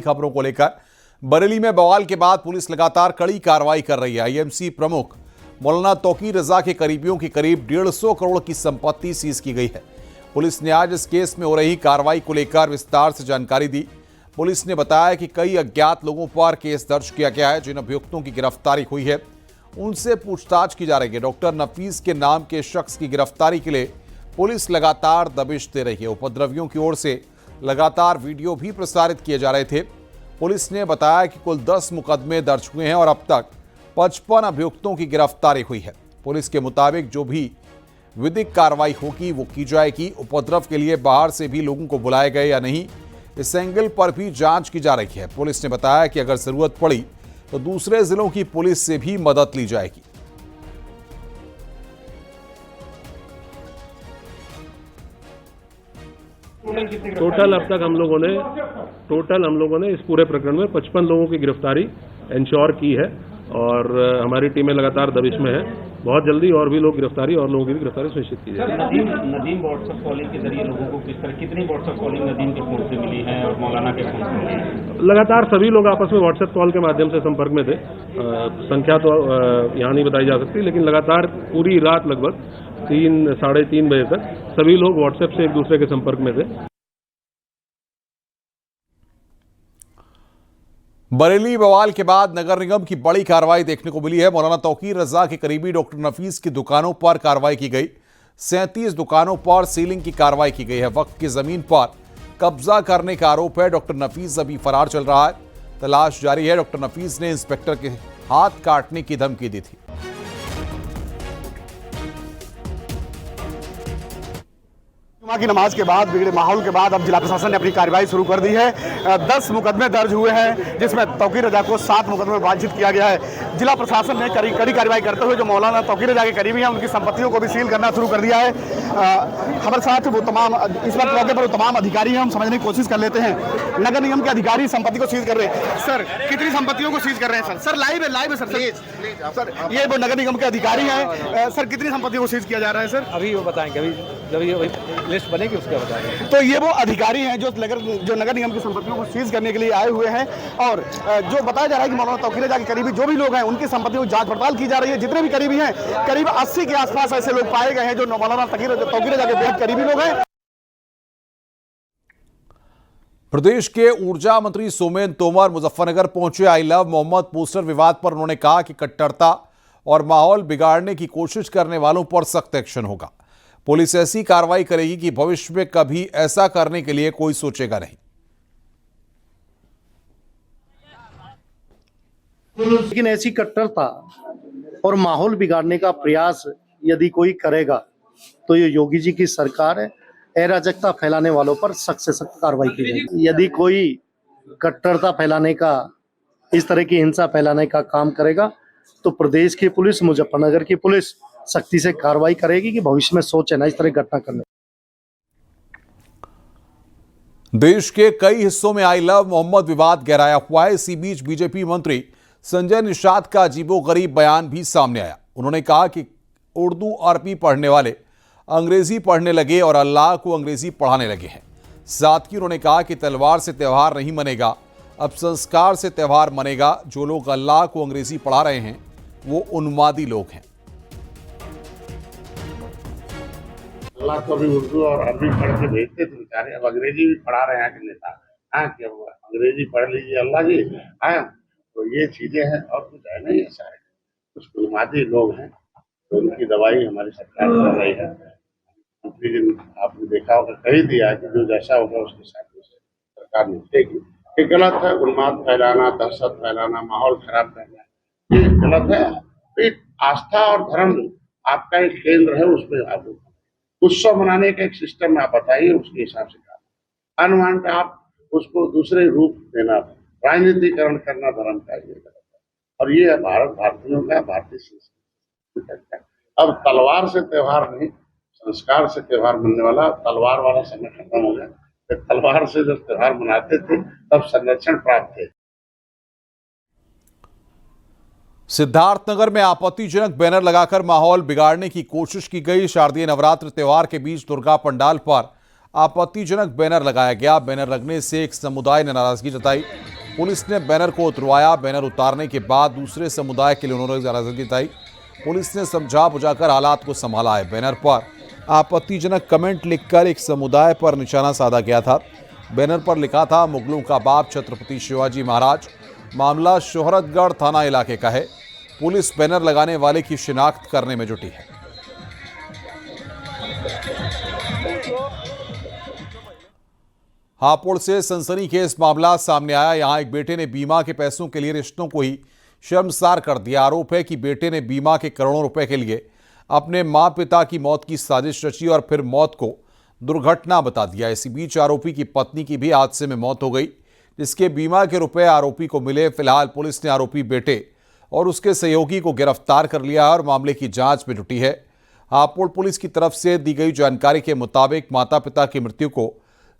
खबरों को लेकर बरेली में बवाल के बाद पुलिस लगातार कड़ी कार्रवाई कर रही है। आईएमसी प्रमुख मौलाना तौकीर रजा के करीबियों की करीब 150 करोड़ की संपत्ति सीज की गई है। पुलिस ने आज इस केस में हो रही कार्रवाई को लेकर विस्तार से जानकारी दी। पुलिस ने बताया कि कई अज्ञात लोगों पर केस दर्ज किया गया है। जिन अभियुक्तों की गिरफ्तारी हुई है उनसे पूछताछ की जा रही है। डॉक्टर नफीस के नाम के शख्स की गिरफ्तारी के लिए पुलिस लगातार दबिश दे रही है। उपद्रवियों की ओर से लगातार वीडियो भी प्रसारित किए जा रहे थे। पुलिस ने बताया कि कुल 10 मुकदमे दर्ज हुए हैं और अब तक 55 अभियुक्तों की गिरफ्तारी हुई है। पुलिस के मुताबिक जो भी विधिक कार्रवाई होगी वो की जाएगी। उपद्रव के लिए बाहर से भी लोगों को बुलाए गए या नहीं, इस एंगल पर भी जांच की जा रही है। पुलिस ने बताया कि अगर जरूरत पड़ी तो दूसरे जिलों की पुलिस से भी मदद ली जाएगी। टोटल अब तक हम लोगों ने इस पूरे प्रकरण में 55 लोगों की गिरफ्तारी इंश्योर की है और हमारी टीमें लगातार दबिश में है। बहुत जल्दी और भी लोग गिरफ्तारी और लोगों की भी गिरफ्तारी सुनिश्चित की जाएगी। नदीम व्हाट्सएप कॉलिंग के जरिए लोगों को कितनी व्हाट्सएप कॉलिंग नदीम के फोन से मिली है और मौलाना के फोन से मिली है? लगातार सभी लोग आपस में व्हाट्सएप कॉल के माध्यम से संपर्क में थे। संख्या तो यहाँ नहीं बताई जा सकती, लेकिन लगातार पूरी रात लगभग 3 3:30 बजे तक सभी लोग व्हाट्सएप से एक दूसरे के संपर्क में थे। बरेली बवाल के बाद नगर निगम की बड़ी कार्रवाई देखने को मिली है। मौलाना तौकीर रजा के करीबी डॉक्टर नफीस की दुकानों पर कार्रवाई की गई। 37 दुकानों पर सीलिंग की कार्रवाई की गई है। वक्त की जमीन पर कब्जा करने का आरोप है। डॉक्टर नफीस अभी फरार चल रहा है, तलाश जारी है। डॉक्टर नफीस ने इंस्पेक्टर के हाथ काटने की धमकी दी थी। जुमा की नमाज के बाद बिगड़े माहौल के बाद अब जिला प्रशासन ने अपनी कार्रवाई शुरू कर दी है। 10 मुकदमे दर्ज हुए हैं, जिसमें तौकीर रजा को 7 मुकदमे में वांछित किया गया है। जिला प्रशासन ने कड़ी कार्रवाई करते हुए जो मौलाना तौकीर रजा के करीबी हैं उनकी संपत्तियों को भी सील करना शुरू कर दिया है। हमारे साथ वो तमाम इस वक्त मौके पर तमाम अधिकारी हैं, हम समझने की कोशिश कर लेते हैं। नगर निगम के अधिकारी संपत्ति को सीज कर रहे हैं। सर, कितनी संपत्तियों को सीज कर रहे हैं? सर लाइव है सर, ये वो नगर निगम के अधिकारी हैं। सर, कितनी संपत्तियों को सीज किया जा रहा है? सर अभी वो बताएंगे, अभी जब ये लिस्ट बनेगी उसके बताएंगे। तो ये वो अधिकारी हैं जो नगर निगम की संपत्तियों को सीज करने के लिए आए हुए हैं और जो बताया जा रहा है कि मौलाना तौकीर रजा के करीबी जो भी लोग हैं उनकी संपत्तियों की जांच पड़ताल की जा रही है। जितने भी करीबी हैं, करीब 80 के आसपास ऐसे लोग पाए गए हैं जो मौलाना तौकीर रजा के बेहद करीबी लोग हैं। प्रदेश के ऊर्जा मंत्री सोमेन तोमर मुजफ्फरनगर पहुंचे। आई लव मोहम्मद पोस्टर विवाद पर उन्होंने कहा कि कट्टरता और माहौल बिगाड़ने की कोशिश करने वालों पर सख्त एक्शन होगा। पुलिस ऐसी कार्रवाई करेगी कि भविष्य में कभी ऐसा करने के लिए कोई सोचेगा नहीं। लेकिन ऐसी कट्टरता और माहौल बिगाड़ने का प्रयास यदि कोई करेगा तो ये योगी जी की सरकार है। अराजकता फैलाने वालों पर सख्त से सख्त कार्रवाई की जाएगी। यदि कोई कट्टरता फैलाने का, इस तरह की हिंसा फैलाने का काम करेगा तो प्रदेश की पुलिस, मुजफ्फरनगर की पुलिस सख्ती से कार्रवाई करेगी कि भविष्य में सोचे ना इस तरह घटना करने। देश के कई हिस्सों में आई लव मोहम्मद विवाद गहराया हुआ है। इसी बीच बीजेपी मंत्री संजय निषाद का अजीबोगरीब बयान भी सामने आया। उन्होंने कहा कि उर्दू अरबी पढ़ने वाले अंग्रेजी पढ़ने लगे और अल्लाह को अंग्रेजी पढ़ाने लगे हैं। साथ ही उन्होंने कहा कि तलवार से त्यौहार नहीं मनेगा, अब संस्कार से त्यौहार मनेगा। जो लोग अल्लाह को अंग्रेजी पढ़ा रहे हैं वो उन्मादी लोग हैं। अल्लाह को भी उर्दू और अरबी पढ़ के भेजते थे बेचारे, अब अंग्रेजी भी पढ़ा रहे हैं कि नेता। हाँ, क्या हुआ, अंग्रेजी पढ़ लीजिए अल्लाह जी। हाँ, तो ये चीजें हैं और कुछ है नहीं। ऐसा है कुछ उन्मादी लोग हैं तो उनकी दवाई हमारी सरकार कर रही है। मंत्री जी आपने देखा होगा कही दिया कि जो जैसा होगा उसके साथ सरकार निपटेगी। ये गलत है। उन्माद फैलाना, दहशत फैलाना, माहौल खराब करना, ये गलत है। तो आस्था और धर्म आपका एक केंद्र है, उसमें आप उत्सव मनाने का एक सिस्टम आप बताइए, उसके हिसाब से काम। अनवांटेड आप उसको दूसरे रूप देना, राजनीतिकरण करना धर्म का, ये गलत है। और ये भारतीयों का, भारतीय संस्कृति का। अब तलवार से त्योहार नहीं, संस्कार से त्योहार मनने वाला, तलवार वाला समय खत्म हो गया। तलवार से जब त्योहार मनाते थे तब संरक्षण प्राप्त थे। सिद्धार्थनगर में आपत्तिजनक बैनर लगाकर माहौल बिगाड़ने की कोशिश की गई। शारदीय नवरात्र त्योहार के बीच दुर्गा पंडाल पर आपत्तिजनक बैनर लगाया गया। बैनर लगने से एक समुदाय ने नाराजगी जताई। पुलिस ने बैनर को उतरवाया। बैनर उतारने के बाद दूसरे समुदाय के लिए उन्होंने नाराजगी जताई। पुलिस ने समझा बुझाकर हालात को संभाला है। बैनर पर आपत्तिजनक कमेंट लिखकर एक समुदाय पर निशाना साधा गया था। बैनर पर लिखा था, मुगलों का बाप छत्रपति शिवाजी महाराज। मामला शोहरतगढ़ थाना इलाके का है। पुलिस बैनर लगाने वाले की शिनाख्त करने में जुटी है। हापुड़ से सनसनीखेज मामला सामने आया। यहां एक बेटे ने बीमा के पैसों के लिए रिश्तों को ही शर्मसार कर दिया। आरोप है कि बेटे ने बीमा के करोड़ों रुपए के लिए अपने मां पिता की मौत की साजिश रची और फिर मौत को दुर्घटना बता दिया। इसी बीच आरोपी की पत्नी की भी हादसे में मौत हो गई, जिसके बीमा के रुपए आरोपी को मिले। फिलहाल पुलिस ने आरोपी बेटे और उसके सहयोगी को गिरफ्तार कर लिया और मामले की जांच में जुटी है। हापुड़ पुलिस की तरफ से दी गई जानकारी के मुताबिक माता पिता की मृत्यु को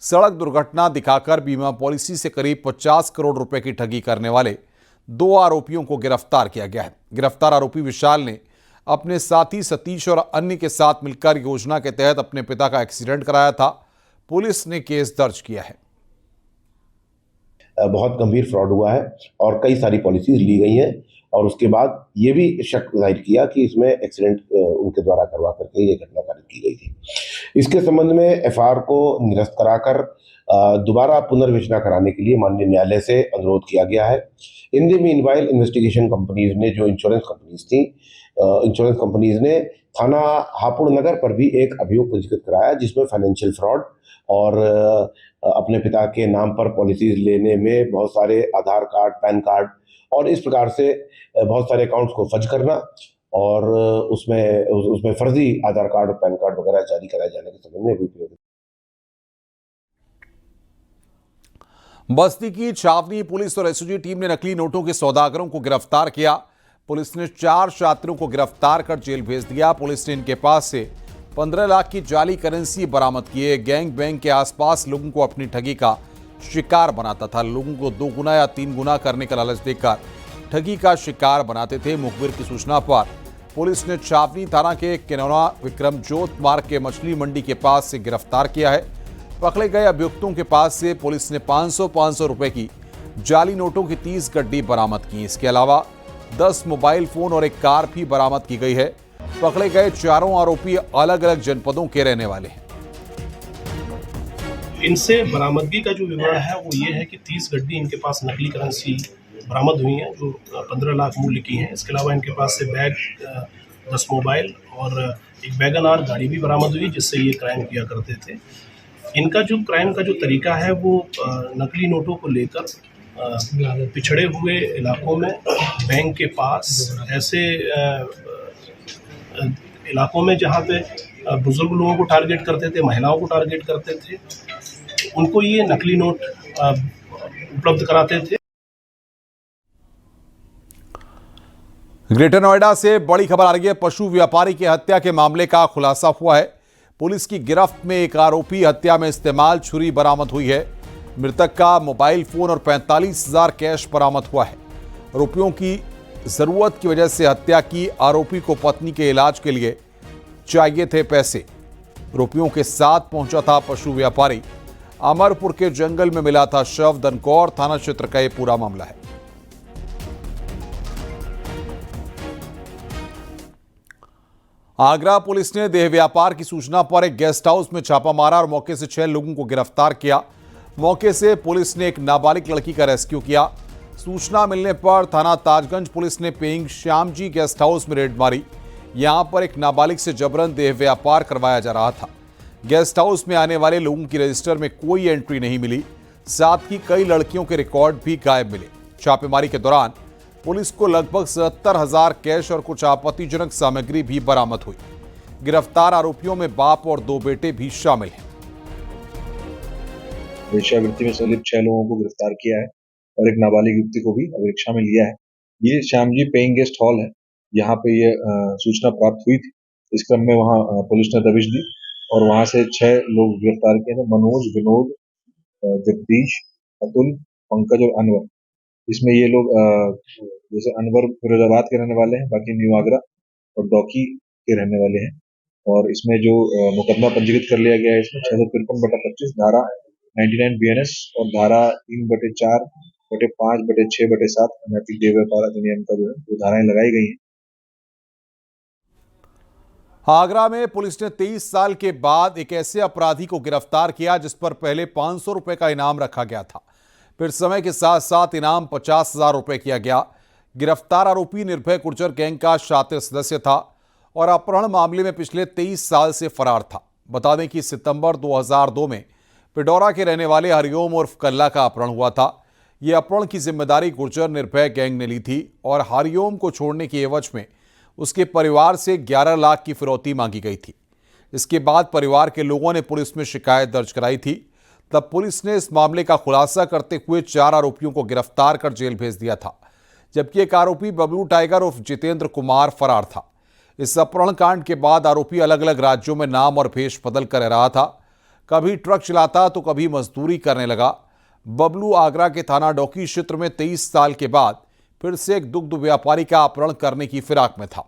सड़क दुर्घटना दिखाकर बीमा पॉलिसी से करीब 50 करोड़ रुपए की ठगी करने वाले 2 आरोपियों को गिरफ्तार किया गया है। गिरफ्तार आरोपी विशाल ने अपने साथी सतीश और अन्य के साथ मिलकर योजना के तहत अपने पिता का एक्सीडेंट कराया था। पुलिस ने केस दर्ज किया है। बहुत गंभीर फ्रॉड हुआ है और कई सारी पॉलिसीज ली गई हैं और उसके बाद ये भी शक जाहिर किया कि इसमें एक्सीडेंट उनके द्वारा करवा करके ये घटना कारित की गई थी। इसके संबंध में एफआईआर को निरस्त कराकर दोबारा पुनर्विवेचना कराने के लिए माननीय न्यायालय से अनुरोध किया गया है। In the meanwhile investigation companies ने, जो इंश्योरेंस कंपनीज थी, इंश्योरेंस कंपनीज ने थाना हापुड़ नगर पर भी एक अभियोग पंजीकृत कराया, जिसमें फाइनेंशियल फ्रॉड और अपने पिता के नाम पर पॉलिसीज लेने में बहुत सारे आधार कार्ड, पैन कार्ड और इस प्रकार से बहुत सारे अकाउंट्स को फर्ज करना और उसमें फर्जी आधार कार्ड और पैन कार्ड वगैरह जारी कराए जाने के संबंध में भी उपयोग। बस्ती की छावनी पुलिस और एसओजी टीम ने नकली नोटों के सौदागरों को गिरफ्तार किया। पुलिस ने 4 छात्रों को गिरफ्तार कर जेल भेज दिया। पुलिस ने इनके पास से 15 लाख की जाली करेंसी बरामद की है। गैंग बैंक के आसपास लोगों को अपनी ठगी का शिकार बनाता था। लोगों को 2 गुना या 3 गुना करने का लालच देकर ठगी का शिकार बनाते थे। मुखबिर की सूचना पर पुलिस ने छावनी थाना के किनौना विक्रमजोत मार्ग के मछली मंडी के पास से गिरफ्तार किया है। पकड़े गए अभियुक्तों के पास से पुलिस ने 500 रुपए की जाली नोटों की 30 गड्डी बरामद की। इसके अलावा 10 मोबाइल फोन और एक कार भी बरामद की गई है। पकड़े गए चारों आरोपी अलग अलग जनपदों के रहने वाले हैं। इनसे बरामदगी का जो विवरण है वो ये है कि 30 गड्डी इनके पास नकली करेंसी बरामद हुई हैं जो 15 लाख मूल्य की हैं। इसके अलावा इनके पास से बैग, 10 मोबाइल और एक वैगन आर गाड़ी भी बरामद हुई, जिससे ये क्राइम किया करते थे। इनका जो क्राइम का जो तरीका है वो नकली नोटों को लेकर पिछड़े हुए इलाकों में, बैंक के पास, ऐसे इलाकों में जहाँ पे बुजुर्ग लोगों को टारगेट करते थे, महिलाओं को टारगेट करते थे, उनको ये नकली नोट उपलब्ध कराते थे। ग्रेटर नोएडा से बड़ी खबर आ रही है। पशु व्यापारी की हत्या के मामले का खुलासा हुआ है। पुलिस की गिरफ्त में एक आरोपी हत्या में इस्तेमाल छुरी बरामद हुई है। मृतक का मोबाइल फोन और 45,000 कैश बरामद हुआ है। रुपयों की जरूरत की वजह से हत्या की। आरोपी को पत्नी के इलाज के लिए चाहिए थे पैसे। रुपयों के साथ पहुंचा था पशु व्यापारी। अमरपुर के जंगल में मिला था शव। दनकौर थाना क्षेत्र का यह पूरा मामला है। आगरा पुलिस ने देह व्यापार की सूचना पर एक गेस्ट हाउस में छापा मारा और मौके से 6 लोगों को गिरफ्तार किया। मौके से पुलिस ने एक नाबालिग लड़की का रेस्क्यू किया। सूचना मिलने पर थाना ताजगंज पुलिस ने paying Shyam ji guest house में रेड मारी। यहां पर एक नाबालिग से जबरन देह व्यापार करवाया जा रहा था। गेस्ट हाउस में आने वाले लोगों की रजिस्टर में कोई एंट्री नहीं मिली। साथ ही कई लड़कियों के रिकॉर्ड भी गायब मिले। छापेमारी के दौरान पुलिस को लगभग 77,000 कैश और कुछ आपत्तिजनक सामग्री भी बरामद हुई। गिरफ्तार आरोपियों में बाप और 2 बेटे भी शामिल हैं। वेश्यावृत्ति में संलिप्त 6 लोगों को गिरफ्तार किया है और एक नाबालिग युवती को भी अभिरक्षा में लिया है। ये Shyam ji paying guest hall है, यहाँ पे ये सूचना प्राप्त हुई थी। इस क्रम में वहाँ पुलिस ने दबिश दी और वहाँ से 6 लोग गिरफ्तार किए थे। मनोज, विनोद, जगदीश, अतुल, पंकज और अनवर। इसमें ये लोग जैसे अनवर फिरोजाबाद के रहने वाले हैं, बाकी न्यू आगरा और डौकी के रहने वाले हैं। और इसमें जो मुकदमा पंजीकृत कर लिया गया है इसमें 653/25 धारा 99 BNS और धारा 3/4/5/6/7 अनैतिक देह व्यापार अधिनियम का जो है वो धाराएं लगाई गई हैं। आगरा में पुलिस ने 23 साल के बाद एक ऐसे अपराधी को गिरफ्तार किया जिस पर पहले 500 रुपए का इनाम रखा गया था, फिर समय के साथ साथ इनाम 50,000 रुपए किया गया। गिरफ्तार आरोपी निर्भय गुर्जर गैंग का शातिर सदस्य था और अपहरण मामले में पिछले 23 साल से फरार था। बता दें कि सितंबर 2002 में पिडौरा के रहने वाले हरिओम उर्फ कल्ला का अपहरण हुआ था। यह अपहरण की जिम्मेदारी गुर्जर निर्भय गैंग ने ली थी और हरिओम को छोड़ने की एवज में उसके परिवार से 11 लाख की फिरौती मांगी गई थी। इसके बाद परिवार के लोगों ने पुलिस में शिकायत दर्ज कराई थी। तब पुलिस ने इस मामले का खुलासा करते हुए 4 आरोपियों को गिरफ्तार कर जेल भेज दिया था, जबकि एक आरोपी बबलू टाइगर उर्फ जितेंद्र कुमार फरार था। इस अपहरण कांड के बाद आरोपी अलग अलग राज्यों में नाम और भेष बदल कर रह रहा था। कभी ट्रक चलाता तो कभी मजदूरी करने लगा। बबलू आगरा के थाना डौकी क्षेत्र में 23 साल के बाद फिर से एक दुग्ध व्यापारी का अपहरण करने की फिराक में था।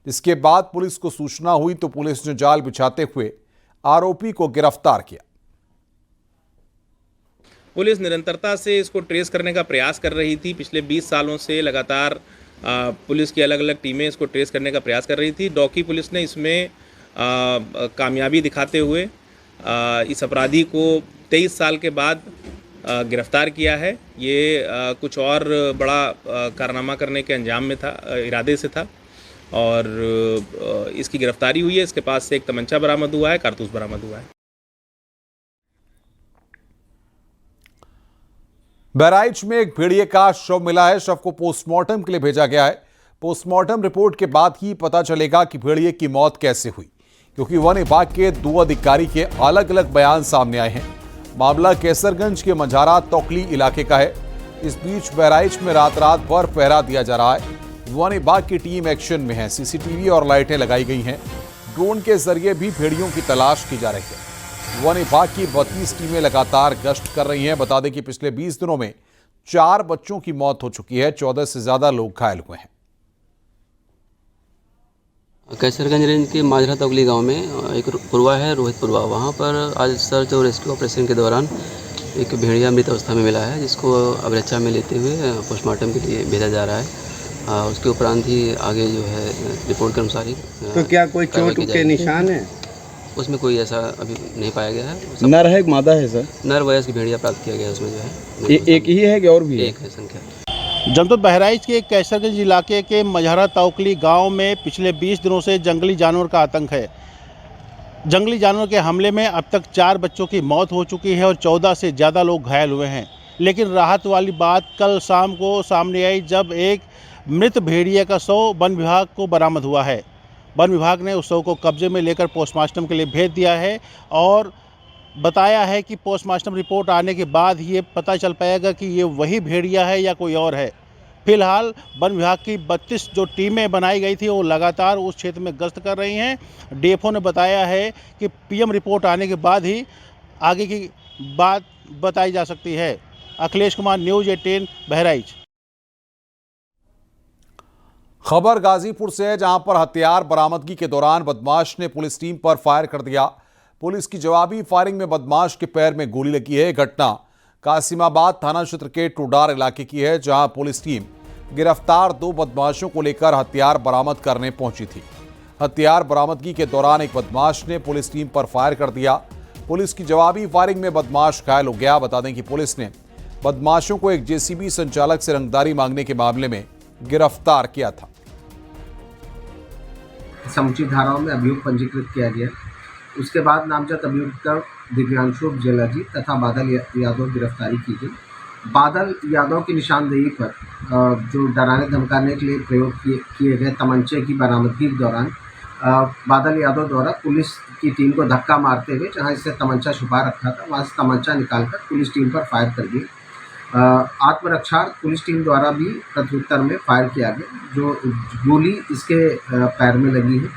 इसके बाद पुलिस को सूचना हुई तो पुलिस ने जाल बिछाते हुए आरोपी को गिरफ्तार किया। पुलिस निरंतरता से इसको ट्रेस करने का प्रयास कर रही थी। पिछले 20 सालों से लगातार पुलिस की अलग अलग टीमें इसको ट्रेस करने का प्रयास कर रही थी। डौकी पुलिस ने इसमें कामयाबी दिखाते हुए इस अपराधी को 23 साल के बाद गिरफ्तार किया है। ये कुछ और बड़ा कारनामा करने के अंजाम में था, इरादे से था और इसकी गिरफ्तारी हुई है। इसके पास से एक तमंचा बरामद हुआ है, कारतूस बरामद हुआ है। बहराइच में एक भेड़िए का शव मिला है। शव को पोस्टमार्टम के लिए भेजा गया है। पोस्टमार्टम रिपोर्ट के बाद ही पता चलेगा कि भेड़िए की मौत कैसे हुई, क्योंकि वन विभाग के 2 अधिकारी के अलग अलग बयान सामने आए हैं। मामला कैसरगंज के मझारा तोकली इलाके का है। इस बीच बहराइच में रात भर पहरा दिया जा रहा है। वन विभाग की टीम एक्शन में है। सीसीटीवी और लाइटें लगाई गई हैं। ड्रोन के जरिए भी भेड़ियों की तलाश की जा रही है। वन विभाग की 32 टीमें लगातार गश्त कर रही हैं। बता दें कि पिछले 20 दिनों में 4 बच्चों की मौत हो चुकी है। 14 से ज्यादा लोग घायल हुए हैं। कैसरगंज रेंज के माजरा तोगली गांव में एक पुरवा है, रोहितपुरवा, वहां पर आज सर्च और रेस्क्यू ऑपरेशन के दौरान एक भेड़िया मृत अवस्था में मिला है, जिसको अवरेच्छा में लेते हुए पोस्टमार्टम के लिए भेजा जा रहा है। उसके उपरांत ही आगे जो है रिपोर्ट के अनुसार ही तो क्या कोई चोट के निशान है? उसमें कोई ऐसा अभी नहीं पाया गया है। नर है मादा है सर? नर वयस्क भेड़िया प्राप्त किया गया है। उसमें जो है एक ही है कि और भी एक है संख्या। जनपद बहराइच के कैसरगंज इलाके के मझारा तौकली गांव में पिछले 20 दिनों से जंगली जानवर का आतंक है। जंगली जानवर के हमले में अब तक 4 बच्चों की मौत हो चुकी है और 14 से ज़्यादा लोग घायल हुए हैं। लेकिन राहत वाली बात कल शाम को सामने आई, जब एक मृत भेड़िए का शव वन विभाग को बरामद हुआ है। वन विभाग ने उस शव को कब्जे में लेकर पोस्टमार्टम के लिए भेज दिया है और बताया है कि पोस्टमार्टम रिपोर्ट आने के बाद ये पता चल पाएगा कि ये वही भेड़िया है या कोई और है। फिलहाल वन विभाग की 32 जो टीमें बनाई गई थी वो लगातार उस क्षेत्र में गश्त कर रही हैं। डीएफओ ने बताया है कि पीएम रिपोर्ट आने के बाद ही आगे की बात बताई जा सकती है। अखिलेश कुमार, न्यूज़ 18 बहराइच। खबर गाजीपुर से है, जहां पर हथियार बरामदगी के दौरान बदमाश ने पुलिस टीम पर फायर कर दिया। पुलिस की जवाबी फायरिंग में बदमाश के पैर में गोली लगी है। घटना कासिमाबाद थाना क्षेत्र के टोडार इलाके की है, जहां पुलिस टीम गिरफ्तार 2 बदमाशों को लेकर हथियार बरामद करने पहुंची थी। हथियार बरामदगी के दौरान एक बदमाश ने पुलिस टीम पर फायर कर दिया। पुलिस की जवाबी फायरिंग में बदमाश घायल हो गया। बता दें कि पुलिस ने बदमाशों को एक जेसीबी संचालक से रंगदारी मांगने के मामले में गिरफ्तार किया था। समुचित धाराओं में अभियोग पंजीकृत किया गया। उसके बाद नामजद अभियुक्त दिव्यांशु जलाजी तथा बादल यादव गिरफ्तारी की गई। बादल यादव की निशानदेही पर जो डराने धमकाने के लिए प्रयोग किए गए तमंचे की बरामदगी के दौरान बादल यादव द्वारा पुलिस की टीम को धक्का मारते हुए जहां इससे तमंचा छुपा रखा था वहां से तमंचा निकालकर पुलिस टीम पर फायर कर दिए। आत्मरक्षा पुलिस टीम द्वारा भी प्रत्युत्तर में फायर किया गया। जो गोली इसके पैर में लगी है,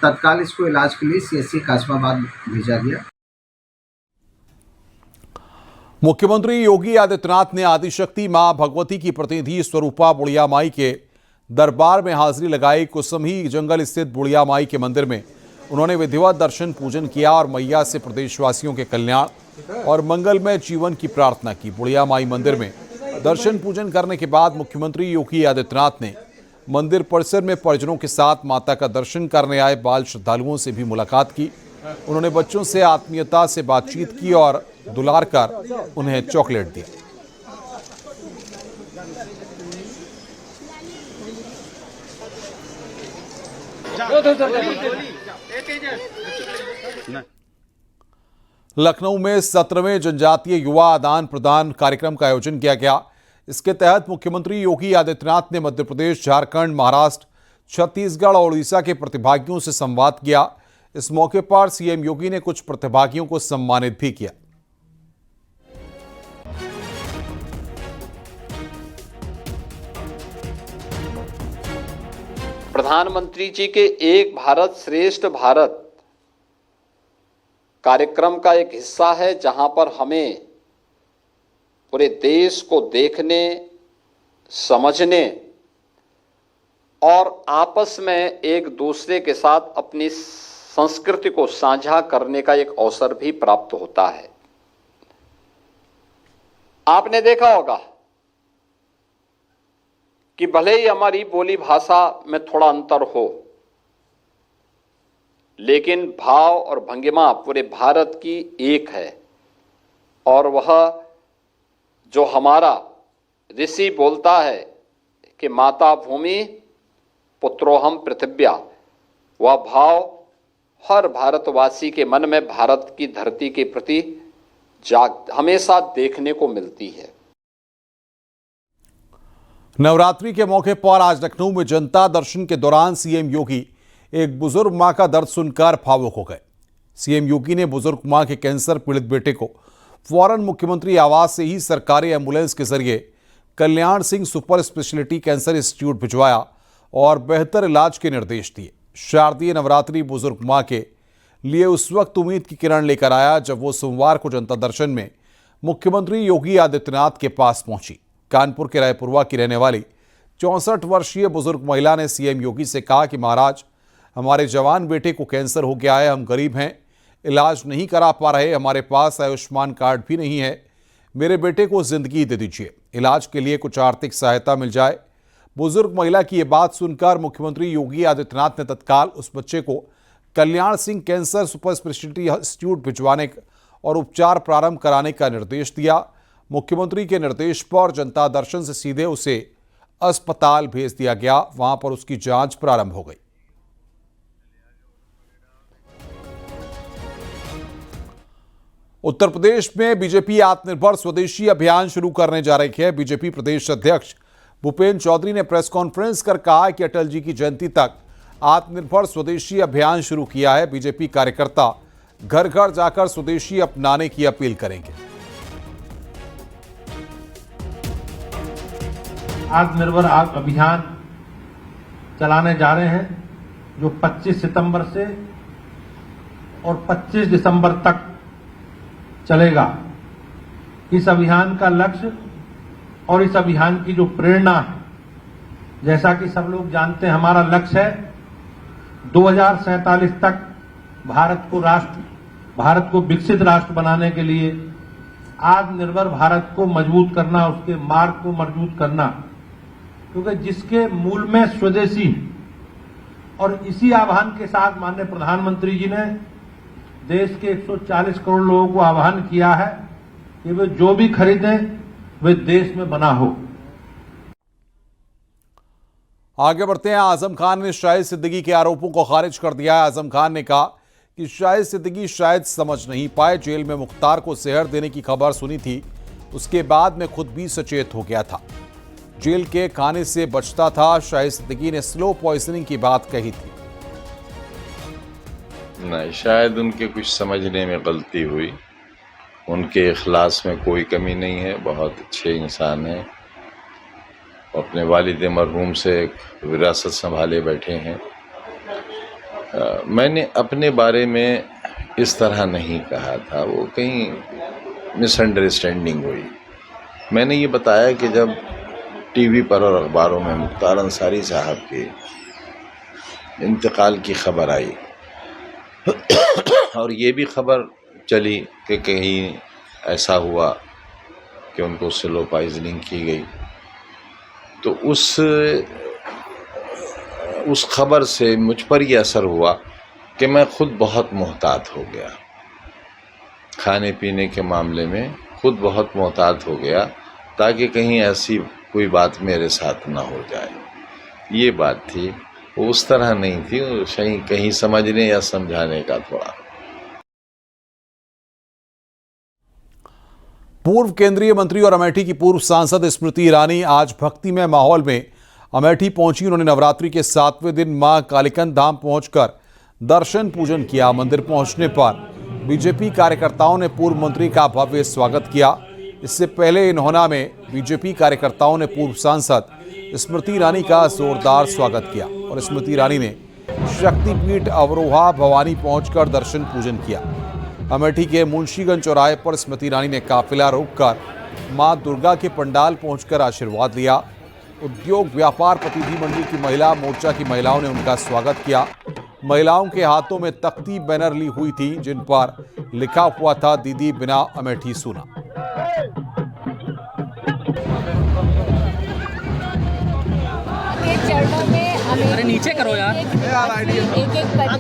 तत्काल इसको इलाज के लिए सीएससी कासिमाबाद भेजा गया। मुख्यमंत्री योगी आदित्यनाथ ने आदिशक्ति मां भगवती की प्रतिनिधि स्वरूपा बुढ़िया माई के दरबार में हाजिरी लगाई। कुसमी जंगल स्थित बुढ़िया माई के मंदिर में उन्होंने विधिवत दर्शन पूजन किया और मैया से प्रदेशवासियों के कल्याण और मंगलमय जीवन की प्रार्थना की। बुढ़िया माई मंदिर में दर्शन पूजन करने के बाद मुख्यमंत्री योगी आदित्यनाथ ने मंदिर परिसर में परिजनों के साथ माता का दर्शन करने आए बाल श्रद्धालुओं से भी मुलाकात की। उन्होंने बच्चों से आत्मीयता से बातचीत की और दुलार कर उन्हें चॉकलेट दी। लखनऊ में 17वें जनजातीय युवा आदान प्रदान कार्यक्रम का आयोजन किया गया। इसके तहत मुख्यमंत्री योगी आदित्यनाथ ने मध्य प्रदेश, झारखंड, महाराष्ट्र, छत्तीसगढ़ और उड़ीसा के प्रतिभागियों से संवाद किया। इस मौके पर सीएम योगी ने कुछ प्रतिभागियों को सम्मानित भी किया। प्रधानमंत्री जी के एक भारत श्रेष्ठ भारत कार्यक्रम का एक हिस्सा है, जहां पर हमें पूरे देश को देखने, समझने और आपस में एक दूसरे के साथ अपनी संस्कृति को साझा करने का एक अवसर भी प्राप्त होता है। आपने देखा होगा कि भले ही हमारी बोली भाषा में थोड़ा अंतर हो, लेकिन भाव और भंगिमा पूरे भारत की एक है। और वह जो हमारा ऋषि बोलता है कि माता भूमि पुत्रोहम पृथिव्या, वह भाव हर भारतवासी के मन में भारत की धरती के प्रति हमेशा देखने को मिलती है। नवरात्रि के मौके पर आज लखनऊ में जनता दर्शन के दौरान सीएम योगी एक बुजुर्ग मां का दर्द सुनकर भावुक हो गए। सीएम योगी ने बुजुर्ग मां के कैंसर पीड़ित बेटे को फौरन मुख्यमंत्री आवास से ही सरकारी एम्बुलेंस के जरिए Kalyan Singh super speciality cancer institute भिजवाया और बेहतर इलाज के निर्देश दिए। शारदीय नवरात्रि बुजुर्ग मां के लिए उस वक्त उम्मीद की किरण लेकर आया जब वो सोमवार को जनता दर्शन में मुख्यमंत्री योगी आदित्यनाथ के पास पहुंची। कानपुर के रायपुरवा की रहने वाली 64 वर्षीय बुजुर्ग महिला ने सीएम योगी से कहा कि महाराज, हमारे जवान बेटे को कैंसर हो गया है, हम गरीब हैं, इलाज नहीं करा पा रहे, हमारे पास आयुष्मान कार्ड भी नहीं है, मेरे बेटे को जिंदगी दे दीजिए, इलाज के लिए कुछ आर्थिक सहायता मिल जाए। बुजुर्ग महिला की ये बात सुनकर मुख्यमंत्री योगी आदित्यनाथ ने तत्काल उस बच्चे को Kalyan Singh cancer super speciality institute भिजवाने और उपचार प्रारंभ कराने का निर्देश दिया। मुख्यमंत्री के निर्देश पर जनता दर्शन से सीधे उसे अस्पताल भेज दिया गया। वहां पर उसकी जांच प्रारंभ हो गई। उत्तर प्रदेश में बीजेपी आत्मनिर्भर स्वदेशी अभियान शुरू करने जा रही है। बीजेपी प्रदेश अध्यक्ष भूपेंद्र चौधरी ने प्रेस कॉन्फ्रेंस कर कहा कि अटल जी की जयंती तक आत्मनिर्भर स्वदेशी अभियान शुरू किया है। बीजेपी कार्यकर्ता घर घर जाकर स्वदेशी अपनाने की अपील करेंगे। आत्मनिर्भर अभियान चलाने जा रहे हैं, जो 25 सितंबर से और 25 दिसंबर तक चलेगा। इस अभियान का लक्ष्य और इस अभियान की जो प्रेरणा है, जैसा कि सब लोग जानते हैं, हमारा लक्ष्य है 2047 तक भारत को विकसित राष्ट्र बनाने के लिए आत्मनिर्भर भारत को मजबूत करना, उसके मार्ग को मजबूत करना, क्योंकि जिसके मूल में स्वदेशी है। और इसी आह्वान के साथ माननीय प्रधानमंत्री जी ने देश के 140 करोड़ लोगों को आह्वान किया है कि वे जो भी खरीदें वे देश में बना हो। आगे बढ़ते हैं। आजम खान ने शाहिद सिद्दीकी के आरोपों को खारिज कर दिया है। आजम खान ने कहा कि शाहिद सिद्दीकी शायद समझ नहीं पाए, जेल में मुख्तार को जहर देने की खबर सुनी थी, उसके बाद मैं खुद भी सचेत हो गया था, जेल के खाने से बचता था। शाहिद सिद्दीकी ने स्लो पॉइजनिंग की बात कही थी। नहीं, शायद उनके कुछ समझने में गलती हुई। उनके इखलास में कोई कमी नहीं है, बहुत अच्छे इंसान हैं, अपने वालिद मरहूम से विरासत संभाले बैठे हैं। मैंने अपने बारे में इस तरह नहीं कहा था, वो कहीं मिसअंडरस्टैंडिंग हुई। मैंने ये बताया कि जब टीवी पर और अखबारों में मुख्तार अंसारी साहब के इंतकाल की खबर आई और ये भी खबर चली कि कहीं ऐसा हुआ कि उनको स्लो पॉइजनिंग की गई, तो उस खबर से मुझ पर ये असर हुआ कि मैं खुद बहुत मोहतात हो गया, खाने पीने के मामले में खुद बहुत मोहतात हो गया, ताकि कहीं ऐसी कोई बात मेरे साथ ना हो जाए। ये बात थी, वो उस तरह नहीं थी, कहीं समझने या समझाने का थोड़ा। पूर्व केंद्रीय मंत्री और अमेठी की पूर्व सांसद स्मृति ईरानी आज भक्तिमय माहौल में अमेठी पहुंची। उन्होंने नवरात्रि के 7वें दिन मां कालीकंठ धाम पहुंचकर दर्शन पूजन किया। मंदिर पहुंचने पर बीजेपी कार्यकर्ताओं ने पूर्व मंत्री का भव्य स्वागत किया। इससे पहले इन्होना में बीजेपी कार्यकर्ताओं ने पूर्व सांसद स्मृति ईरानी का जोरदार स्वागत किया और स्मृति ईरानी ने शक्तिपीठ अवरोहा भवानी पहुंचकर दर्शन पूजन किया। अमेठी के मुंशीगंज चौराहे पर स्मृति ईरानी ने काफिला रोककर मां दुर्गा के पंडाल पहुंचकर आशीर्वाद लिया। उद्योग व्यापार प्रतिनिधि मंडल की महिला मोर्चा की महिलाओं ने उनका स्वागत किया। महिलाओं के हाथों में तख्ती बैनर ली हुई थी, जिन पर लिखा हुआ था दीदी बिना अमेठी सुना। चरणों में अरे नीचे करो यार, एक माँ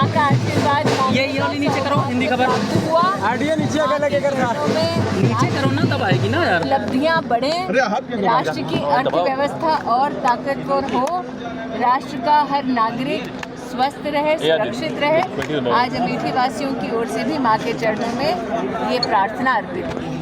का आशीर्वाद, ये वाली नीचे करो, हिंदी खबर हुआ नीचे करो ना, तब आएगी ना यार। उपलब्धियाँ बढ़े, राष्ट्र की अर्थव्यवस्था और ताकतवर हो, राष्ट्र का हर नागरिक स्वस्थ रहे, सुरक्षित रहे। आज अमेठी वासियों की ओर से भी माँ के चरणों में ये प्रार्थना अर्पित की।